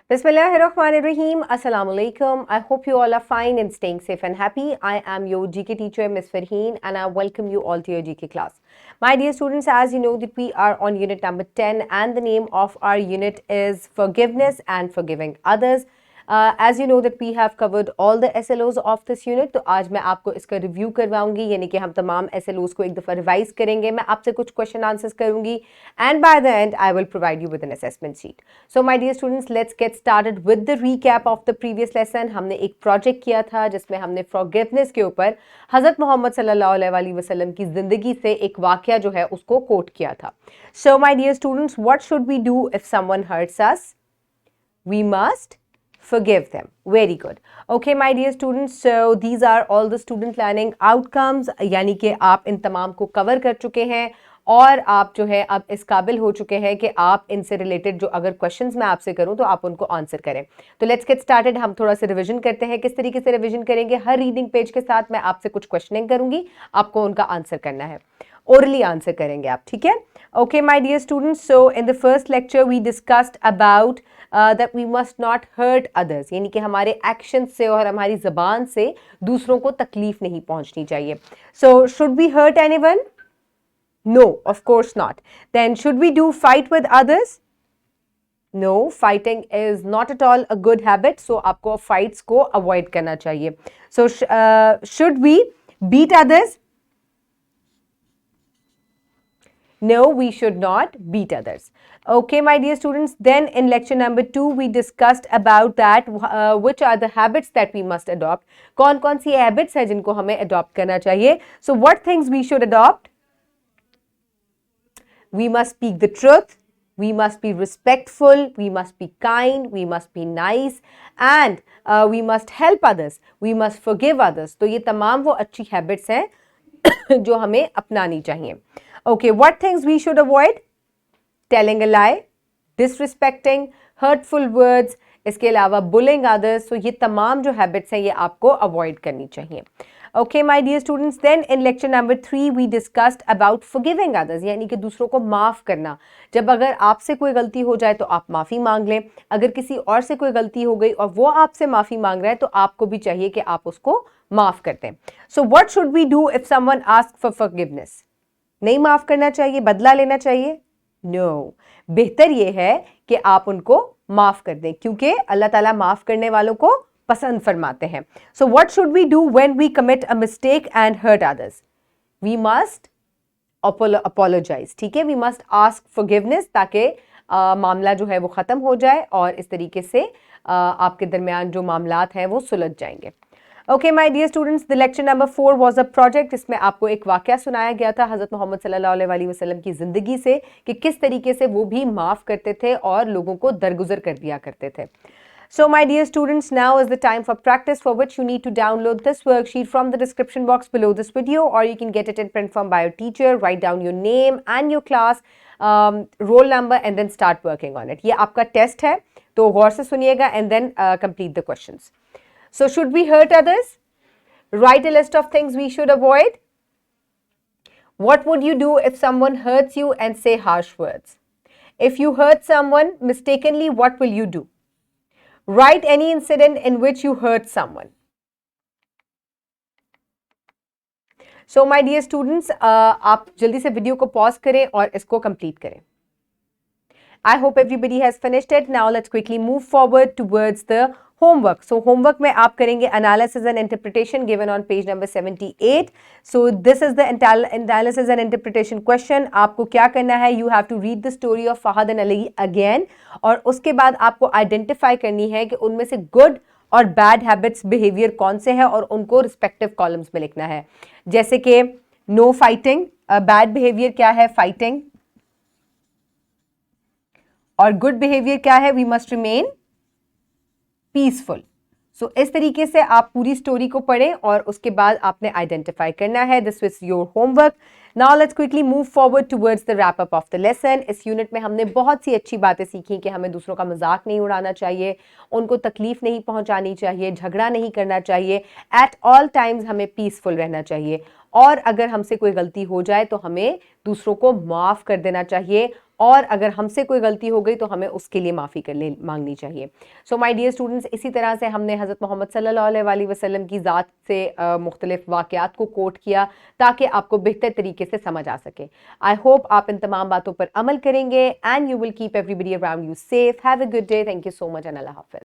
Bismillahirrahmanirrahim. Assalamu alaikum. I hope you all are fine and staying safe and happy. I am your GK teacher, Ms. Farheen, and I welcome you all to your GK class. My dear students, as you know that we are on unit number 10 and the name of our unit is Forgiveness and Forgiving Others. As you know that we have covered all the SLOs of this unit, तो आज मैं आपको इसका review करवाऊंगी, यानी कि हम तमाम SLOs को एक दफ़ा रिवाइज करेंगे. मैं आपसे कुछ क्वेश्चन आंसर्स करूंगी and by the end I will provide you with an assessment sheet. So my dear students, let's get started with the recap of the previous lesson. हमने एक प्रोजेक्ट किया था जिसमें हमने forgiveness के ऊपर हज़रत मोहम्मद सल्लल्लाहु अलैहि वसल्लम की ज़िंदगी से एक वाक़या जो है उसको कोट किया था. So my dear students, what should we do if someone hurts us? We must forgive them. Very good. Okay, my dear students, so these are all the student learning outcomes, यानी कि आप इन तमाम को cover कर चुके हैं और आप जो है अब इस काबिल हो चुके हैं कि आप इनसे रिलेटेड जो अगर क्वेश्चंस मैं आपसे करूं तो आप उनको आंसर करें. तो लेट्स गेट स्टार्टेड. हम थोड़ा सा रिवीजन करते हैं. किस तरीके से रिवीजन करेंगे? हर रीडिंग पेज के साथ मैं आपसे कुछ क्वेश्चनिंग करूंगी, आपको उनका आंसर करना है. Orally आंसर करेंगे आप, ठीक है? Okay, my dear students, so in the first lecture we discussed about that we must not hurt others, यानी कि हमारे एक्शन से और हमारी ज़बान से दूसरों को तकलीफ नहीं पहुंचनी चाहिए. So should we hurt anyone? No, of course not. Then should we do fight with others? No, fighting is not at all a good habit. So आपको fights को avoid करना चाहिए. So should we beat others? No, we should not beat others. Okay, my dear students, then in lecture number 2 we discussed about that which are the habits that we must adopt. कौन-कौन सी habits हैं जिनको हमें adopt करना चाहिए? So what things we should adopt? We must speak the truth, we must be respectful, we must be kind, we must be nice, and we must help others, we must forgive others. तो ये तमाम वो अच्छी habits हैं जो हमें अपनानी चाहिए. Okay, what things we should avoid? Telling a lie, disrespecting, hurtful words, इसके अलावा bullying others. So ये तमाम जो habits हैं ये आपको avoid करनी चाहिए. Okay, my dear students, then in lecture number 3 we discussed about forgiving others, यानी कि दूसरों को माफ़ करना. जब अगर आपसे कोई गलती हो जाए तो आप माफ़ी मांग लें. अगर किसी और से कोई गलती हो गई और वो आपसे माफ़ी मांग रहा है तो आपको भी चाहिए कि आप उसको माफ़ कर दें. So what should we do if someone asks for forgiveness? नहीं माफ़ करना चाहिए, बदला लेना चाहिए? नो, बेहतर ये है कि आप उनको माफ़ कर दें क्योंकि अल्लाह ताला माफ़ करने वालों को पसंद फरमाते हैं. So what should we do when we commit a mistake and hurt others? We must apologise, ठीक है? वी मस्ट आस्क फॉरगिवनेस ताकि मामला जो है वो ख़त्म हो जाए और इस तरीके से आपके दरमियान जो मामलात हैं वो सुलझ जाएंगे. Okay, my dear students, the lecture number 4 was a project जिसमें आपको एक वाक़या सुनाया गया था हज़रत मोहम्मद सल्लल्लाहु अलैहि वसल्लम की ज़िंदगी से कि किस तरीके से वो भी माफ़ करते थे और लोगों को दरगुजर कर दिया करते थे. So my dear students, now is the time for practice, for which you need to download this worksheet from the description box below this video, or you can get it in print form by your teacher. Write down your name and your class, roll number, and then start working on it. ये आपका test है, तो गौर से सुनिएगा and then complete the questions. So should we hurt others? Write a list of things we should avoid. What would you do if someone hurts you and say harsh words? If you hurt someone mistakenly, what will you do? Write any incident in which you hurt someone. So my dear students, आप जल्दी से video को pause करें और इसको complete करें. I hope everybody has finished it. Now let's quickly move forward towards the homework. So homework में आप करेंगे analysis and interpretation given on page number 78. So this is the analysis and interpretation question. आपको क्या करना है? You have to read the story of Fahad and Ali again. और उसके बाद आपको identify करनी है कि उनमें से good और bad habits behavior कौन से हैं और उनको respective columns में लिखना है. जैसे कि no fighting, bad behavior क्या है? Fighting. और गुड बिहेवियर क्या है? We must remain peaceful. So इस तरीके से आप पूरी स्टोरी को पढ़ें और उसके बाद आपने आइडेंटिफाई करना है. This is your homework. Now let's quickly move forward towards the wrap up of the lesson. इस यूनिट में हमने बहुत सी अच्छी बातें सीखी कि हमें दूसरों का मजाक नहीं उड़ाना चाहिए, उनको तकलीफ नहीं पहुंचानी चाहिए, झगड़ा नहीं करना चाहिए. एट ऑल टाइम्स हमें पीसफुल रहना चाहिए और अगर हमसे कोई गलती हो जाए तो हमें दूसरों को माफ़ कर देना चाहिए और अगर हमसे कोई गलती हो गई तो हमें उसके लिए माफ़ी मांगनी चाहिए। सो माय डियर स्टूडेंट्स, इसी तरह से हमने हज़रत मोहम्मद सल्लल्लाहु अलैहि वसल्लम की ज़ात से मुख्तलिफ वाक़यात को कोट किया ताकि आपको बेहतर तरीके से समझ आ सके। आई होप आप इन तमाम बातों पर अमल करेंगे and you will keep everybody around you safe. Have a good day. Thank you so much and अल्लाह हाफ़िज़।